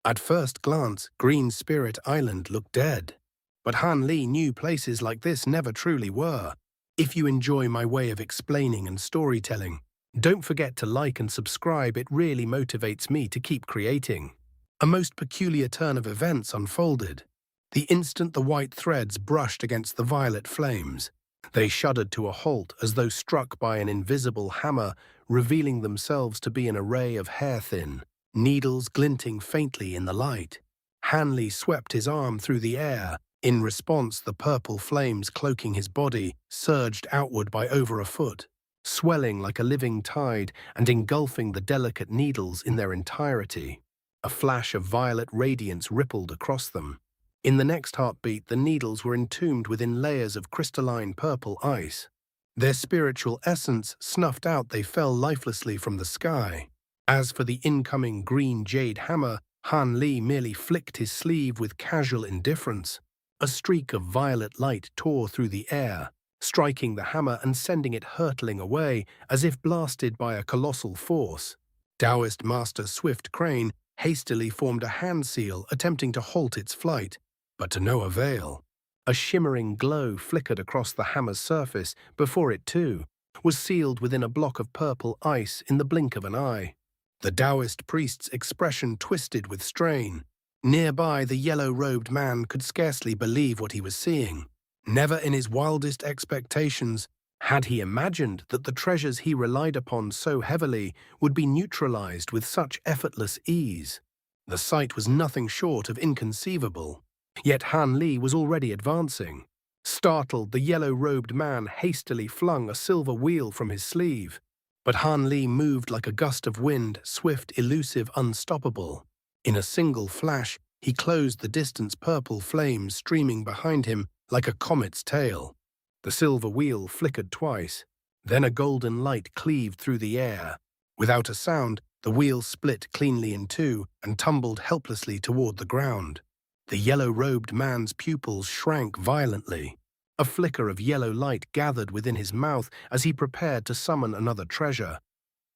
At first glance, Green Spirit Island looked dead. But Han Li knew places like this never truly were. If you enjoy my way of explaining and storytelling, don't forget to like and subscribe. It really motivates me to keep creating. A most peculiar turn of events unfolded. The instant the white threads brushed against the violet flames, they shuddered to a halt as though struck by an invisible hammer, revealing themselves to be an array of hair-thin needles glinting faintly in the light. Han Li swept his arm through the air. In response, the purple flames cloaking his body surged outward by over a foot, swelling like a living tide and engulfing the delicate needles in their entirety. A flash of violet radiance rippled across them. In the next heartbeat, the needles were entombed within layers of crystalline purple ice. Their spiritual essence snuffed out, they fell lifelessly from the sky. As for the incoming green jade hammer, Han Li merely flicked his sleeve with casual indifference. A streak of violet light tore through the air, striking the hammer and sending it hurtling away as if blasted by a colossal force. Taoist Master Swift Crane hastily formed a hand seal, attempting to halt its flight, but to no avail. A shimmering glow flickered across the hammer's surface before it, too, was sealed within a block of purple ice in the blink of an eye. The Taoist priest's expression twisted with strain. Nearby, the yellow-robed man could scarcely believe what he was seeing. Never in his wildest expectations had he imagined that the treasures he relied upon so heavily would be neutralized with such effortless ease. The sight was nothing short of inconceivable. Yet Han Li was already advancing. Startled, the yellow-robed man hastily flung a silver wheel from his sleeve. But Han Li moved like a gust of wind, swift, elusive, unstoppable. In a single flash, he closed the distance, purple flames streaming behind him like a comet's tail. The silver wheel flickered twice. Then a golden light cleaved through the air. Without a sound, the wheel split cleanly in two and tumbled helplessly toward the ground. The yellow-robed man's pupils shrank violently. A flicker of yellow light gathered within his mouth as he prepared to summon another treasure.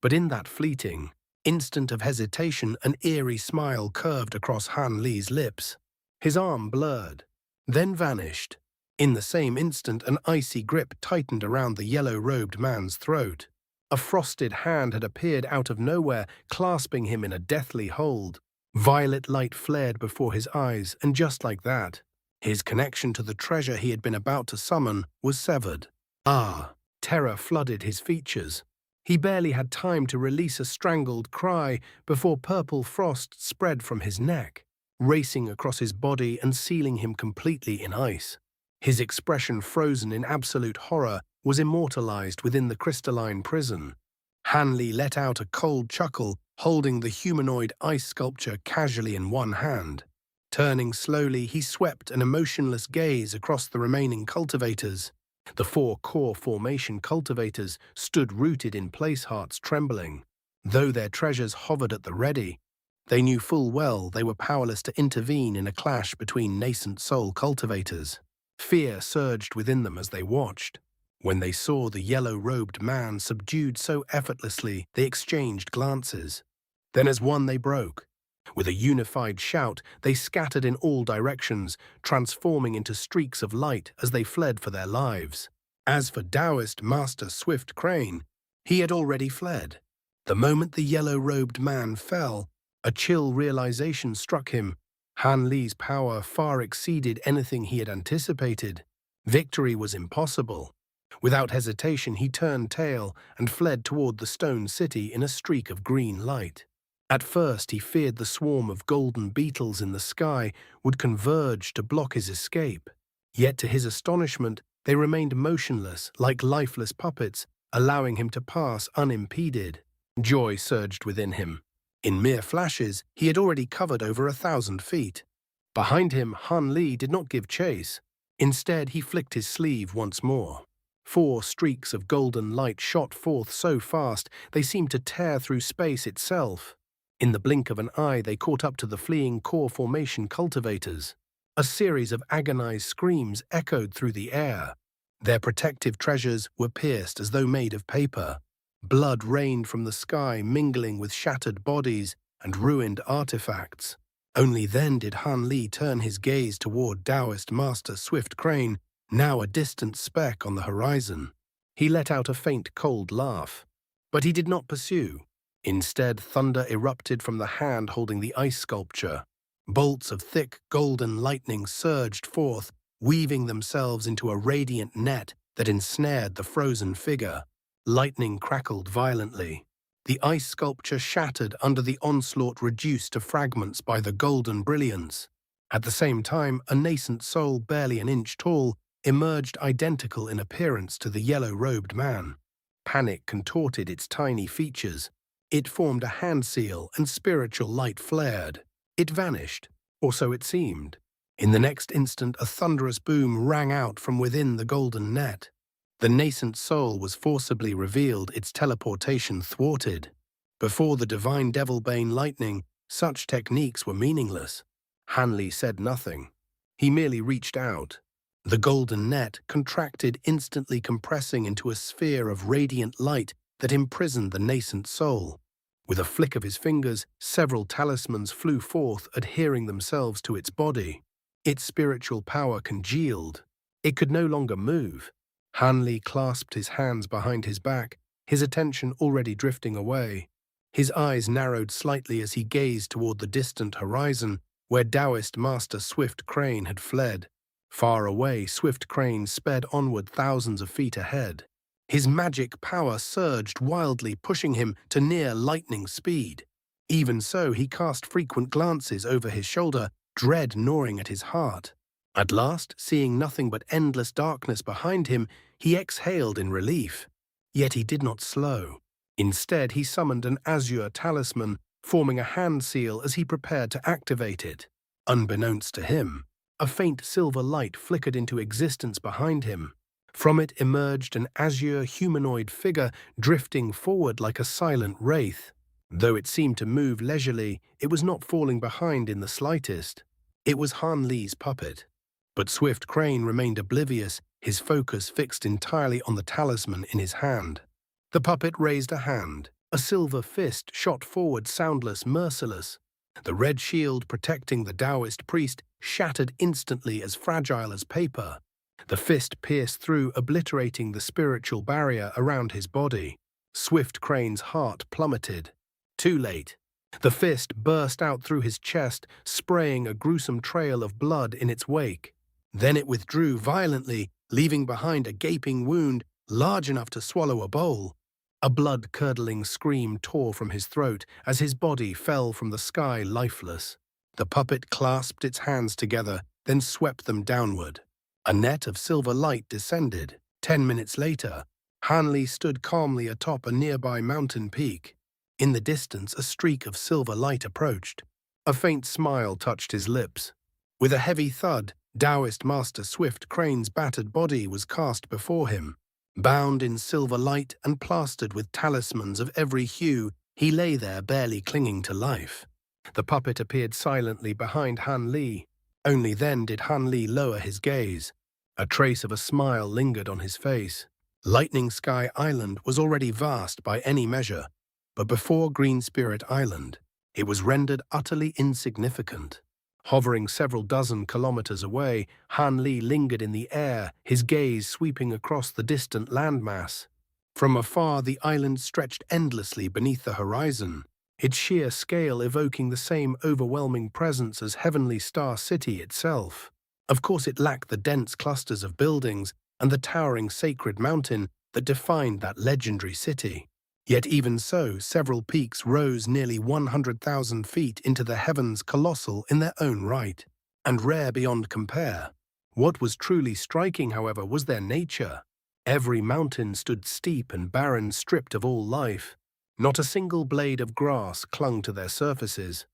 But in that fleeting instant of hesitation, an eerie smile curved across Han Li's lips. His arm blurred, then vanished. In the same instant, an icy grip tightened around the yellow-robed man's throat. A frosted hand had appeared out of nowhere, clasping him in a deathly hold. Violet light flared before his eyes, and just like that, his connection to the treasure he had been about to summon was severed. Ah! Terror flooded his features. He barely had time to release a strangled cry before purple frost spread from his neck, racing across his body and sealing him completely in ice. His expression, frozen in absolute horror, was immortalized within the crystalline prison. Han Li let out a cold chuckle, holding the humanoid ice sculpture casually in one hand. Turning slowly, he swept an emotionless gaze across the remaining cultivators. The 4 core formation cultivators stood rooted in place, hearts trembling. Though their treasures hovered at the ready, they knew full well they were powerless to intervene in a clash between nascent soul cultivators. Fear surged within them as they watched. When they saw the yellow-robed man subdued so effortlessly, they exchanged glances. Then as one they broke. With a unified shout, they scattered in all directions, transforming into streaks of light as they fled for their lives. As for Taoist Master Swift Crane, he had already fled. The moment the yellow-robed man fell, a chill realization struck him. Han Li's power far exceeded anything he had anticipated. Victory was impossible. Without hesitation, he turned tail and fled toward the stone city in a streak of green light. At first, he feared the swarm of golden beetles in the sky would converge to block his escape. Yet to his astonishment, they remained motionless, like lifeless puppets, allowing him to pass unimpeded. Joy surged within him. In mere flashes, he had already covered over 1,000 feet. Behind him, Han Li did not give chase. Instead, he flicked his sleeve once more. 4 streaks of golden light shot forth so fast they seemed to tear through space itself. In the blink of an eye, they caught up to the fleeing core formation cultivators. A series of agonized screams echoed through the air. Their protective treasures were pierced as though made of paper. Blood rained from the sky, mingling with shattered bodies and ruined artifacts. Only then did Han Li turn his gaze toward Taoist Master Swift Crane, now a distant speck on the horizon. He let out a faint, cold laugh. But he did not pursue. Instead, thunder erupted from the hand holding the ice sculpture. Bolts of thick, golden lightning surged forth, weaving themselves into a radiant net that ensnared the frozen figure. Lightning crackled violently. The ice sculpture shattered under the onslaught, reduced to fragments by the golden brilliance. At the same time, a nascent soul barely an inch tall emerged, identical in appearance to the yellow-robed man. Panic contorted its tiny features. It formed a hand seal, and spiritual light flared. It vanished, or so it seemed. In the next instant, a thunderous boom rang out from within the golden net. The nascent soul was forcibly revealed, its teleportation thwarted. Before the divine devil-bane lightning, such techniques were meaningless. Han Li said nothing. He merely reached out. The golden net contracted, instantly compressing into a sphere of radiant light that imprisoned the nascent soul. With a flick of his fingers, several talismans flew forth, adhering themselves to its body. Its spiritual power congealed. It could no longer move. Han Li clasped his hands behind his back, his attention already drifting away. His eyes narrowed slightly as he gazed toward the distant horizon, where Taoist Master Swift Crane had fled. Far away, Swift Crane sped onward thousands of feet ahead. His magic power surged wildly, pushing him to near lightning speed. Even so, he cast frequent glances over his shoulder, dread gnawing at his heart. At last, seeing nothing but endless darkness behind him, he exhaled in relief. Yet he did not slow. Instead, he summoned an azure talisman, forming a hand seal as he prepared to activate it. Unbeknownst to him, a faint silver light flickered into existence behind him. From it emerged an azure humanoid figure, drifting forward like a silent wraith. Though it seemed to move leisurely, it was not falling behind in the slightest. It was Han Li's puppet. But Swift Crane remained oblivious, his focus fixed entirely on the talisman in his hand. The puppet raised a hand. A silver fist shot forward, soundless, merciless. The red shield protecting the Taoist priest shattered instantly, as fragile as paper. The fist pierced through, obliterating the spiritual barrier around his body. Swift Crane's heart plummeted. Too late. The fist burst out through his chest, spraying a gruesome trail of blood in its wake. Then it withdrew violently, leaving behind a gaping wound large enough to swallow a bowl. A blood-curdling scream tore from his throat as his body fell from the sky lifeless. The puppet clasped its hands together, then swept them downward. A net of silver light descended. 10 minutes later, Han Li stood calmly atop a nearby mountain peak. In the distance, a streak of silver light approached. A faint smile touched his lips. With a heavy thud, Taoist Master Swift Crane's battered body was cast before him. Bound in silver light and plastered with talismans of every hue, he lay there barely clinging to life. The puppet appeared silently behind Han Li. Only then did Han Li lower his gaze. A trace of a smile lingered on his face. Lightning Sky Island was already vast by any measure, but before Green Spirit Island, it was rendered utterly insignificant. Hovering several dozen kilometers away, Han Li lingered in the air, his gaze sweeping across the distant landmass. From afar, the island stretched endlessly beneath the horizon, its sheer scale evoking the same overwhelming presence as Heavenly Star City itself. Of course, it lacked the dense clusters of buildings and the towering sacred mountain that defined that legendary city. Yet even so, several peaks rose nearly 100,000 feet into the heavens, colossal in their own right, and rare beyond compare. What was truly striking, however, was their nature. Every mountain stood steep and barren, stripped of all life. Not a single blade of grass clung to their surfaces.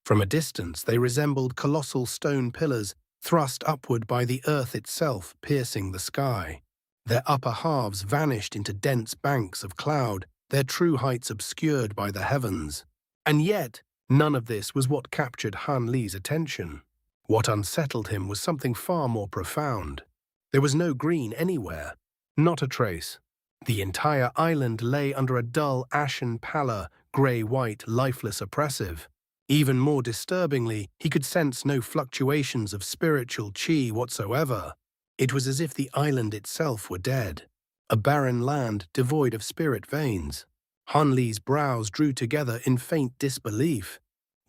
From a distance, they resembled colossal stone pillars, thrust upward by the earth itself, piercing the sky. Their upper halves vanished into dense banks of cloud, their true heights obscured by the heavens. And yet, none of this was what captured Han Li's attention. What unsettled him was something far more profound. There was no green anywhere, not a trace. The entire island lay under a dull, ashen pallor, grey-white, lifeless, oppressive. Even more disturbingly, he could sense no fluctuations of spiritual chi whatsoever. It was as if the island itself were dead, a barren land devoid of spirit veins. Han Li's brows drew together in faint disbelief.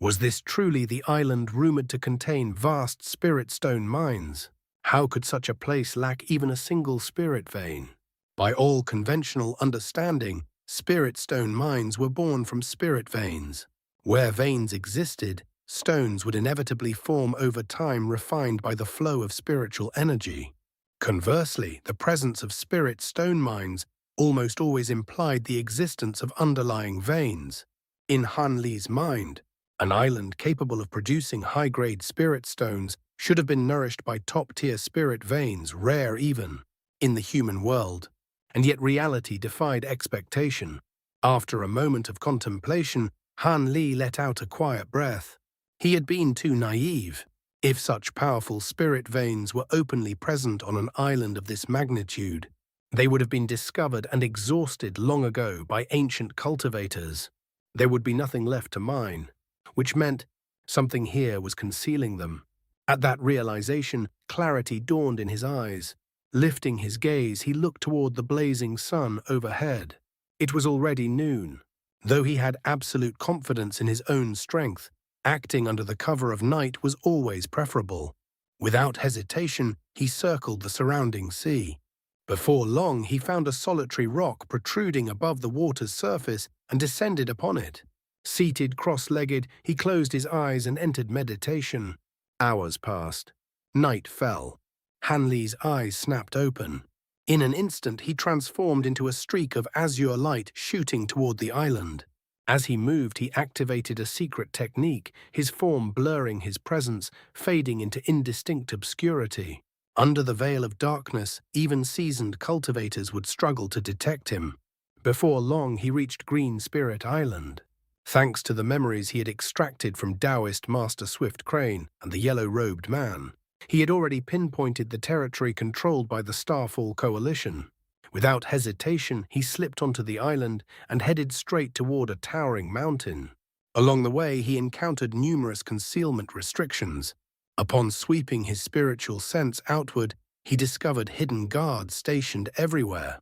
Was this truly the island rumored to contain vast spirit stone mines? How could such a place lack even a single spirit vein? By all conventional understanding, spirit stone mines were born from spirit veins. Where veins existed, stones would inevitably form over time, refined by the flow of spiritual energy. Conversely, the presence of spirit stone mines almost always implied the existence of underlying veins. In Han Li's mind, an island capable of producing high-grade spirit stones should have been nourished by top-tier spirit veins, rare even in the human world. And yet reality defied expectation. After a moment of contemplation, Han Li let out a quiet breath. He had been too naive. If such powerful spirit veins were openly present on an island of this magnitude, they would have been discovered and exhausted long ago by ancient cultivators. There would be nothing left to mine, which meant something here was concealing them. At that realization, clarity dawned in his eyes. Lifting his gaze, he looked toward the blazing sun overhead. It was already noon. Though he had absolute confidence in his own strength, acting under the cover of night was always preferable. Without hesitation, he circled the surrounding sea. Before long, he found a solitary rock protruding above the water's surface and descended upon it. Seated cross-legged, he closed his eyes and entered meditation. Hours passed. Night fell. Han Li's eyes snapped open. In an instant, he transformed into a streak of azure light shooting toward the island. As he moved, he activated a secret technique, his form blurring his presence, fading into indistinct obscurity. Under the veil of darkness, even seasoned cultivators would struggle to detect him. Before long, he reached Green Spirit Island. Thanks to the memories he had extracted from Taoist Master Swift Crane and the yellow-robed man, he had already pinpointed the territory controlled by the Starfall Coalition. Without hesitation, he slipped onto the island and headed straight toward a towering mountain. Along the way, he encountered numerous concealment restrictions. Upon sweeping his spiritual sense outward, he discovered hidden guards stationed everywhere.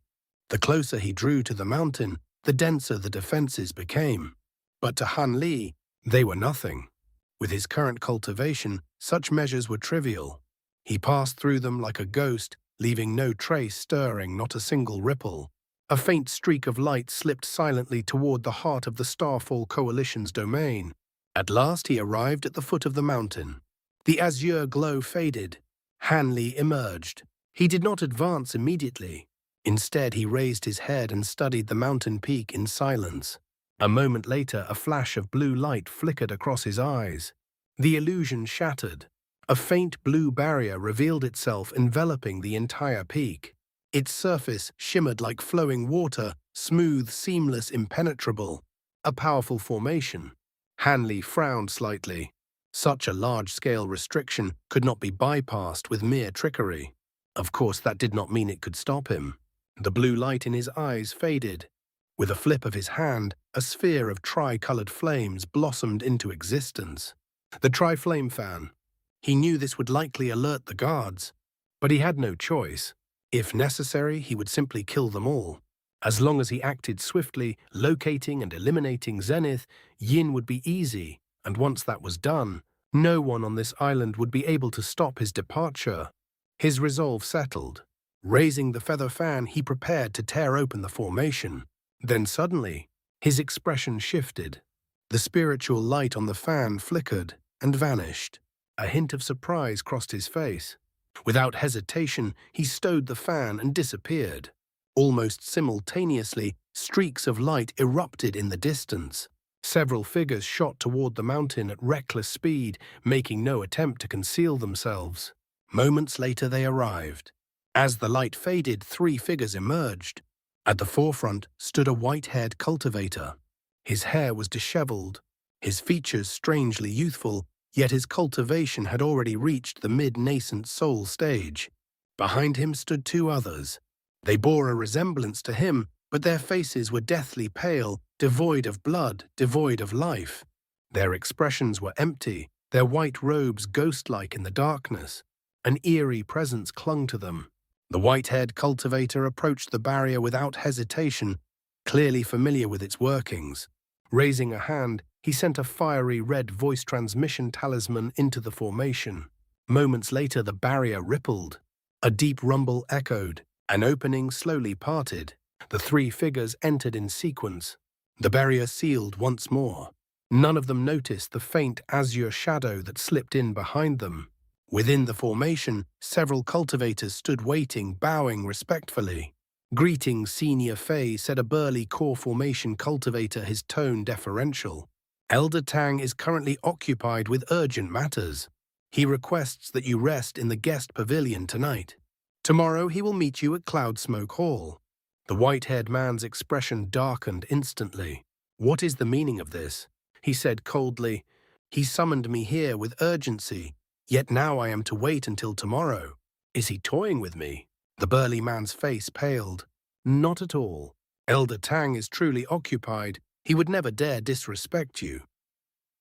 The closer he drew to the mountain, the denser the defenses became. But to Han Li, they were nothing. With his current cultivation, such measures were trivial. He passed through them like a ghost, leaving no trace, stirring not a single ripple. A faint streak of light slipped silently toward the heart of the Starfall Coalition's domain. At last he arrived at the foot of the mountain. The azure glow faded. Han Li emerged. He did not advance immediately. Instead, he raised his head and studied the mountain peak in silence. A moment later, a flash of blue light flickered across his eyes. The illusion shattered. A faint blue barrier revealed itself, enveloping the entire peak. Its surface shimmered like flowing water, smooth, seamless, impenetrable. A powerful formation. Han Li frowned slightly. Such a large-scale restriction could not be bypassed with mere trickery. Of course, that did not mean it could stop him. The blue light in his eyes faded. With a flip of his hand, a sphere of tri-colored flames blossomed into existence. The tri-flame fan. He knew this would likely alert the guards, but he had no choice. If necessary, he would simply kill them all. As long as he acted swiftly, locating and eliminating Zenith, Yin would be easy, and once that was done, no one on this island would be able to stop his departure. His resolve settled. Raising the feather fan, he prepared to tear open the formation. Then suddenly, his expression shifted. The spiritual light on the fan flickered and vanished. A hint of surprise crossed his face. Without hesitation, he stowed the fan and disappeared. Almost simultaneously, streaks of light erupted in the distance. Several figures shot toward the mountain at reckless speed, making no attempt to conceal themselves. Moments later, they arrived. As the light faded, 3 figures emerged. At the forefront stood a white-haired cultivator. His hair was disheveled, his features strangely youthful, yet his cultivation had already reached the mid-nascent soul stage. Behind him stood 2 others. They bore a resemblance to him, but their faces were deathly pale, devoid of blood, devoid of life. Their expressions were empty, their white robes ghost-like in the darkness. An eerie presence clung to them. The white-haired cultivator approached the barrier without hesitation, clearly familiar with its workings. Raising a hand, he sent a fiery red voice transmission talisman into the formation. Moments later, the barrier rippled. A deep rumble echoed. An opening slowly parted. The three figures entered in sequence. The barrier sealed once more. None of them noticed the faint azure shadow that slipped in behind them. Within the formation, several cultivators stood waiting, bowing respectfully. "Greetings, Senior Fei," said a burly core formation cultivator, his tone deferential. "Elder Tang is currently occupied with urgent matters. He requests that you rest in the guest pavilion tonight. Tomorrow he will meet you at Cloudsmoke Hall." The white-haired man's expression darkened instantly. "What is the meaning of this?" he said coldly. "He summoned me here with urgency, yet now I am to wait until tomorrow. Is he toying with me?" The burly man's face paled. "Not at all. Elder Tang is truly occupied. He would never dare disrespect you."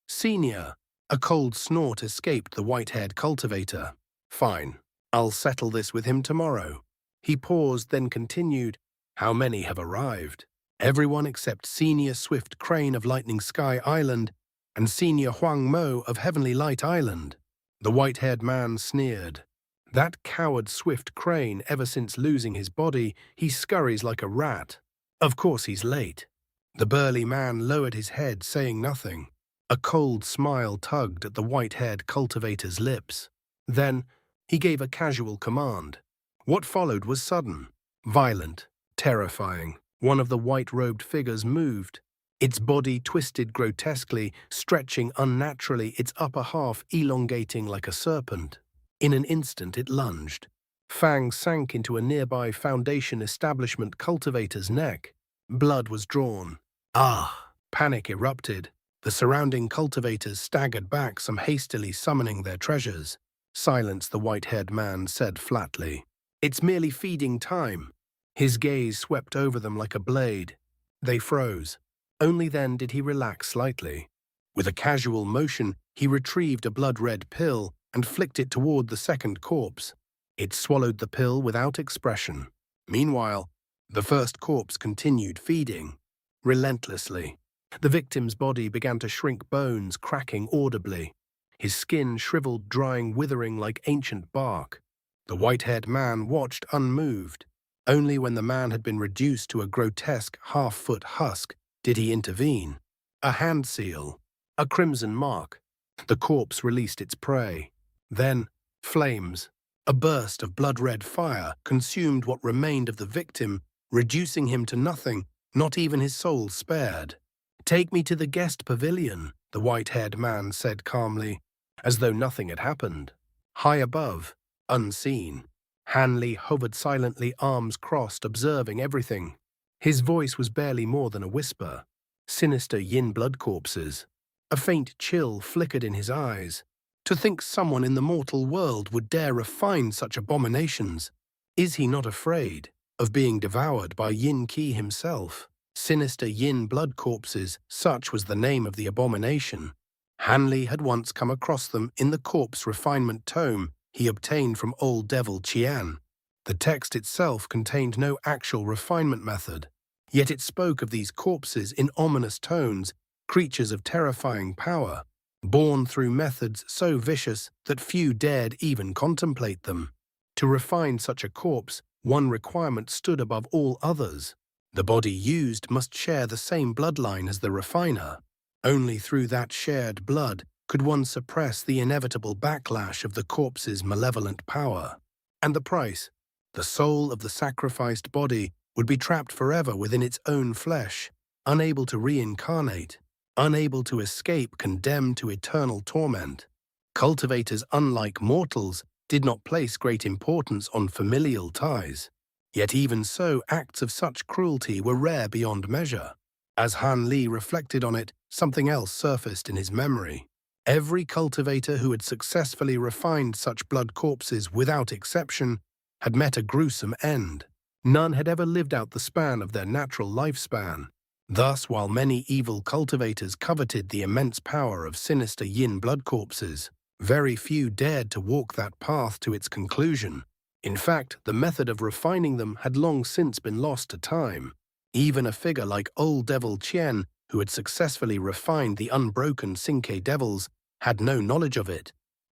"Senior," a cold snort escaped the white-haired cultivator. "Fine. I'll settle this with him tomorrow." He paused, then continued, "How many have arrived?" "Everyone except Senior Swift Crane of Lightning Sky Island and Senior Huang Mo of Heavenly Light Island." The white-haired man sneered. "That coward Swift Crane, ever since losing his body, he scurries like a rat. Of course he's late." The burly man lowered his head, saying nothing. A cold smile tugged at the white-haired cultivator's lips. Then he gave a casual command. What followed was sudden, violent, terrifying. One of the white-robed figures moved. Its body twisted grotesquely, stretching unnaturally, its upper half elongating like a serpent. In an instant it lunged. Fangs sank into a nearby Foundation establishment cultivator's neck. Blood was drawn. "Ah!" Panic erupted. The surrounding cultivators staggered back, some hastily summoning their treasures. "Silence," the white-haired man said flatly. "It's merely feeding time." His gaze swept over them like a blade. They froze. Only then did he relax slightly. With a casual motion, he retrieved a blood-red pill and flicked it toward the second corpse. It swallowed the pill without expression. Meanwhile, the first corpse continued feeding, relentlessly. The victim's body began to shrink, bones cracking audibly. His skin shriveled, drying, withering like ancient bark. The white-haired man watched unmoved. Only when the man had been reduced to a grotesque half-foot husk did he intervene. A hand seal, a crimson mark. The corpse released its prey. Then, flames. A burst of blood-red fire consumed what remained of the victim, reducing him to nothing, not even his soul spared. "Take me to the guest pavilion," the white-haired man said calmly, as though nothing had happened. High above, unseen, Hanley hovered silently, arms crossed, observing everything. His voice was barely more than a whisper. Sinister yin blood corpses. A faint chill flickered in his eyes. To think someone in the mortal world would dare refine such abominations. Is he not afraid of being devoured by Yin Qi himself? Sinister yin blood corpses, such was the name of the abomination. Hanley had once come across them in the corpse refinement tome he obtained from old devil Qian. The text itself contained no actual refinement method, yet it spoke of these corpses in ominous tones, creatures of terrifying power, born through methods so vicious that few dared even contemplate them. To refine such a corpse, one requirement stood above all others. The body used must share the same bloodline as the refiner. Only through that shared blood could one suppress the inevitable backlash of the corpse's malevolent power. And the price? The soul of the sacrificed body would be trapped forever within its own flesh, unable to reincarnate, unable to escape, condemned to eternal torment. Cultivators, unlike mortals, did not place great importance on familial ties. Yet even so, acts of such cruelty were rare beyond measure. As Han Li reflected on it, something else surfaced in his memory. Every cultivator who had successfully refined such blood corpses without exception had met a gruesome end. None had ever lived out the span of their natural lifespan. Thus, while many evil cultivators coveted the immense power of sinister yin blood corpses, very few dared to walk that path to its conclusion. In fact, the method of refining them had long since been lost to time. Even a figure like Old Devil Qian, who had successfully refined the unbroken Xingke devils, had no knowledge of it,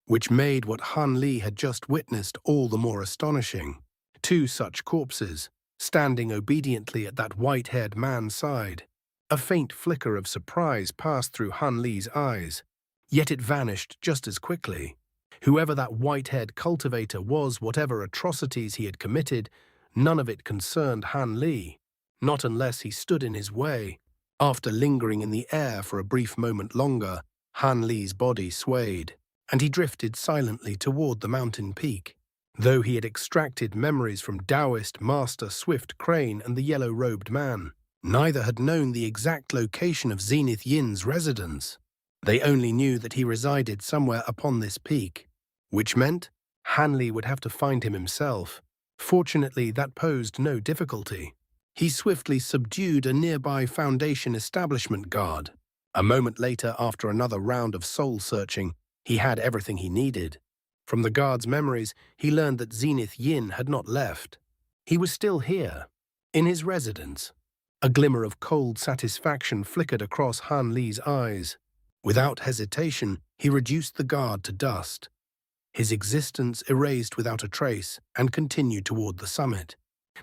which made what Han Li had just witnessed all the more astonishing. Two such corpses, standing obediently at that white-haired man's side. A faint flicker of surprise passed through Han Li's eyes, yet it vanished just as quickly. Whoever that white-haired cultivator was, whatever atrocities he had committed, none of it concerned Han Li, not unless he stood in his way. After lingering in the air for a brief moment longer, Han Li's body swayed, and he drifted silently toward the mountain peak. Though he had extracted memories from Taoist Master Swift Crane and the yellow-robed man, neither had known the exact location of Zenith Yin's residence. They only knew that he resided somewhere upon this peak, which meant Han Li would have to find him himself. Fortunately, that posed no difficulty. He swiftly subdued a nearby Foundation establishment guard. A moment later, after another round of soul-searching, he had everything he needed. From the guard's memories, he learned that Zenith Yin had not left. He was still here, in his residence. A glimmer of cold satisfaction flickered across Han Li's eyes. Without hesitation, he reduced the guard to dust. His existence erased without a trace and continued toward the summit.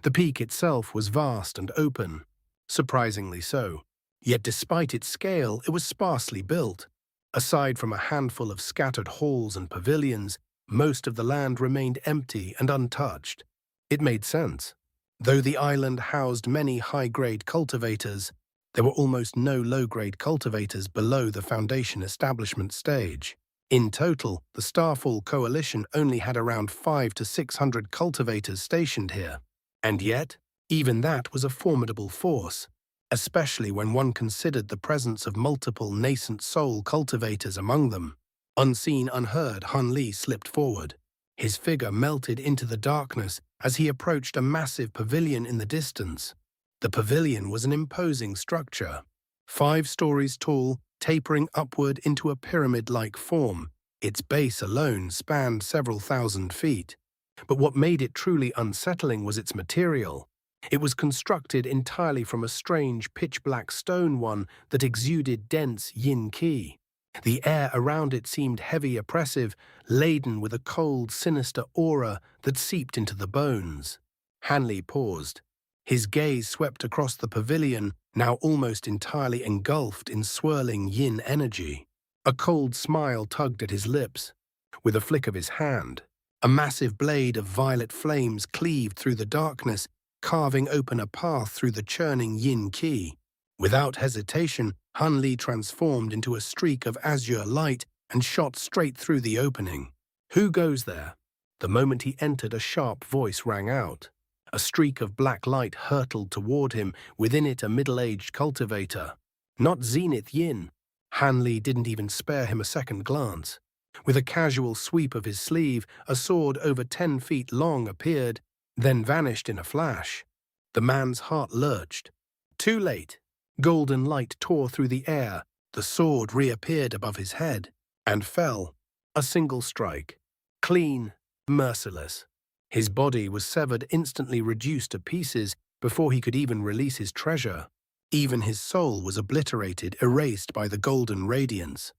The peak itself was vast and open, surprisingly so. Yet despite its scale, it was sparsely built. Aside from a handful of scattered halls and pavilions, most of the land remained empty and untouched. It made sense. Though the island housed many high-grade cultivators, there were almost no low-grade cultivators below the Foundation establishment stage. In total, the Starfall Coalition only had around 500 to 600 cultivators stationed here. And yet, even that was a formidable force, especially when one considered the presence of multiple nascent soul cultivators among them. Unseen, unheard, Han Li slipped forward. His figure melted into the darkness as he approached a massive pavilion in the distance. The pavilion was an imposing structure, 5 stories tall, tapering upward into a pyramid-like form. Its base alone spanned several thousand feet. But what made it truly unsettling was its material. It was constructed entirely from a strange pitch-black stone one that exuded dense yin qi. The air around it seemed heavy, oppressive, laden with a cold, sinister aura that seeped into the bones. Han Li paused. His gaze swept across the pavilion, now almost entirely engulfed in swirling yin energy. A cold smile tugged at his lips. With a flick of his hand, a massive blade of violet flames cleaved through the darkness, carving open a path through the churning yin qi. Without hesitation, Han Li transformed into a streak of azure light and shot straight through the opening. "Who goes there?" The moment he entered, a sharp voice rang out. A streak of black light hurtled toward him, within it a middle-aged cultivator. Not Zenith Yin. Han Li didn't even spare him a second glance. With a casual sweep of his sleeve, a sword over 10 feet long appeared, then vanished in a flash. The man's heart lurched. Too late. Golden light tore through the air. The sword reappeared above his head and fell. A single strike. Clean, merciless. His body was severed, instantly reduced to pieces before he could even release his treasure. Even his soul was obliterated, erased by the golden radiance.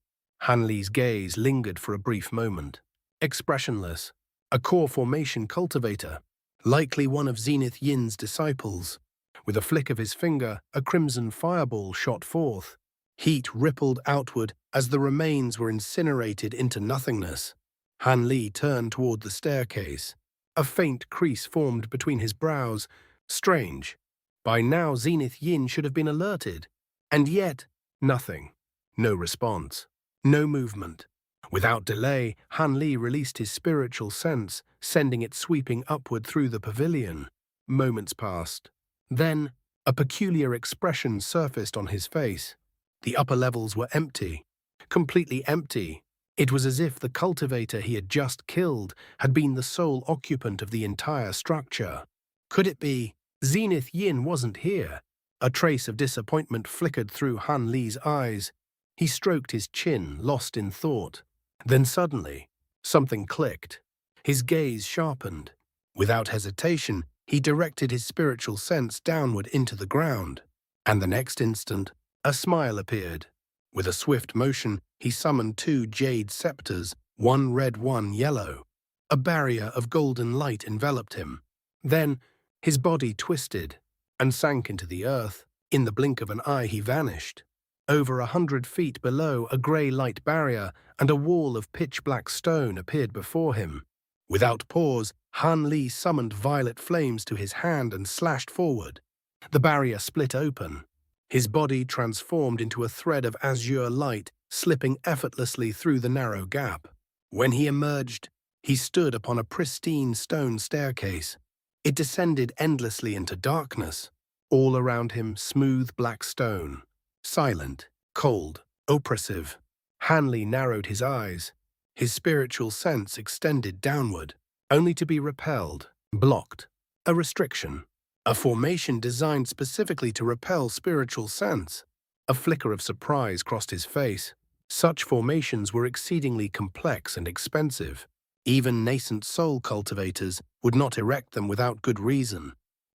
Han Li's gaze lingered for a brief moment. Expressionless. A core formation cultivator, likely one of Zenith Yin's disciples. With a flick of his finger, a crimson fireball shot forth. Heat rippled outward as the remains were incinerated into nothingness. Han Li turned toward the staircase. A faint crease formed between his brows. Strange. By now Zenith Yin should have been alerted. And yet, nothing. No response. No movement. Without delay, Han Li released his spiritual sense, sending it sweeping upward through the pavilion. Moments passed. Then, a peculiar expression surfaced on his face. The upper levels were empty. Completely empty. It was as if the cultivator he had just killed had been the sole occupant of the entire structure. Could it be? Zenith Yin wasn't here. A trace of disappointment flickered through Han Li's eyes. He stroked his chin, lost in thought. Then suddenly, something clicked. His gaze sharpened. Without hesitation, he directed his spiritual sense downward into the ground. And the next instant, a smile appeared. With a swift motion, he summoned 2 jade scepters, one red, one yellow. A barrier of golden light enveloped him. Then, his body twisted and sank into the earth. In the blink of an eye, he vanished. Over 100 feet below, a grey light barrier and a wall of pitch-black stone appeared before him. Without pause, Han Li summoned violet flames to his hand and slashed forward. The barrier split open. His body transformed into a thread of azure light, slipping effortlessly through the narrow gap. When he emerged, he stood upon a pristine stone staircase. It descended endlessly into darkness. All around him, smooth black stone. Silent, cold, oppressive. Han Li narrowed his eyes. His spiritual sense extended downward, only to be repelled, blocked. A restriction. A formation designed specifically to repel spiritual sense. A flicker of surprise crossed his face. Such formations were exceedingly complex and expensive. Even nascent soul cultivators would not erect them without good reason.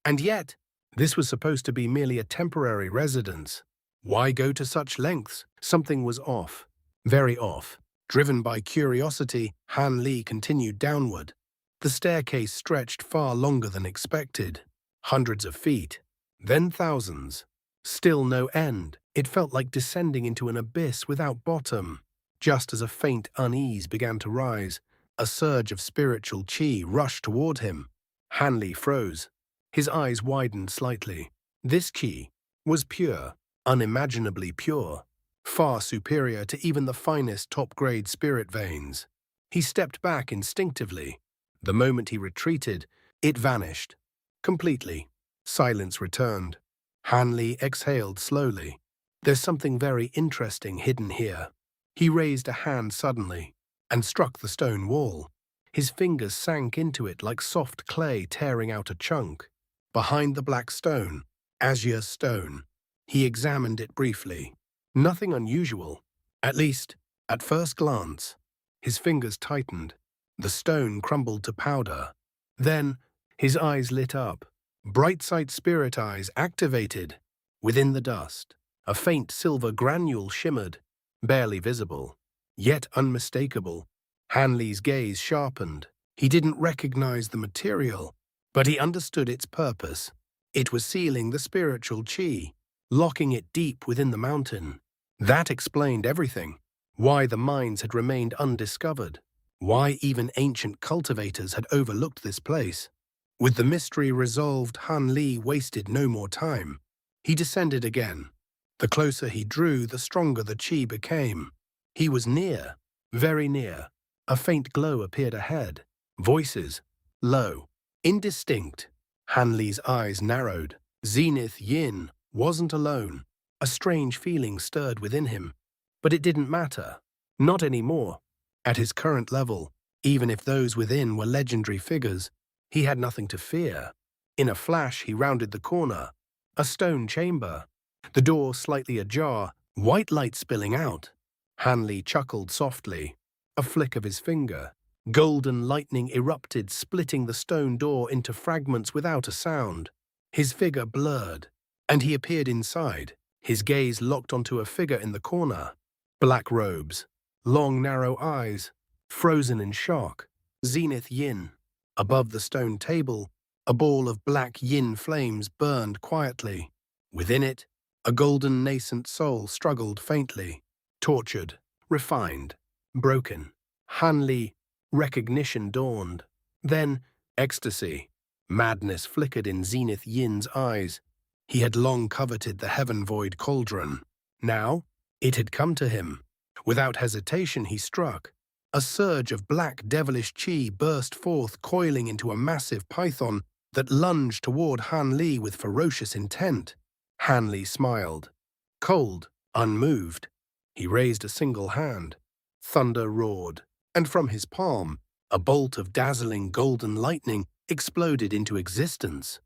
And yet, this was supposed to be merely a temporary residence. Why go to such lengths? Something was off. Very off. Driven by curiosity, Han Li continued downward. The staircase stretched far longer than expected. Hundreds of feet, then thousands. Still no end. It felt like descending into an abyss without bottom. Just as a faint unease began to rise, a surge of spiritual qi rushed toward him. Han Li froze. His eyes widened slightly. This qi was pure, unimaginably pure, far superior to even the finest top-grade spirit veins. He stepped back instinctively. The moment he retreated, it vanished. Completely. Silence returned. Han Li exhaled slowly. There's something very interesting hidden here. He raised a hand suddenly and struck the stone wall. His fingers sank into it like soft clay tearing out a chunk. Behind the black stone, azure stone. He examined it briefly. Nothing unusual, at least at first glance. His fingers tightened. The stone crumbled to powder. Then, his eyes lit up. Bright sight spirit eyes activated. Within the dust, a faint silver granule shimmered, barely visible, yet unmistakable. Han Li's gaze sharpened. He didn't recognize the material, but he understood its purpose. It was sealing the spiritual qi, locking it deep within the mountain. That explained everything. Why the mines had remained undiscovered. Why even ancient cultivators had overlooked this place. With the mystery resolved, Han Li wasted no more time. He descended again. The closer he drew, the stronger the qi became. He was near, very near. A faint glow appeared ahead. Voices, low, indistinct. Han Li's eyes narrowed. Zenith Yin wasn't alone. A strange feeling stirred within him. But it didn't matter. Not anymore. At his current level, even if those within were legendary figures, he had nothing to fear. In a flash, he rounded the corner. A stone chamber. The door slightly ajar, white light spilling out. Han Li chuckled softly. A flick of his finger. Golden lightning erupted, splitting the stone door into fragments without a sound. His figure blurred, and he appeared inside. His gaze locked onto a figure in the corner. Black robes, long narrow eyes, frozen in shock. Zenith Yin. Above the stone table, a ball of black yin flames burned quietly. Within it, a golden nascent soul struggled faintly. Tortured, refined, broken. Han Li, recognition dawned. Then, ecstasy. Madness flickered in Zenith Yin's eyes. He had long coveted the heaven-void cauldron. Now, it had come to him. Without hesitation, he struck. A surge of black devilish qi burst forth, coiling into a massive python that lunged toward Han Li with ferocious intent. Han Li smiled. Cold, unmoved. He raised a single hand. Thunder roared, and from his palm, a bolt of dazzling golden lightning exploded into existence.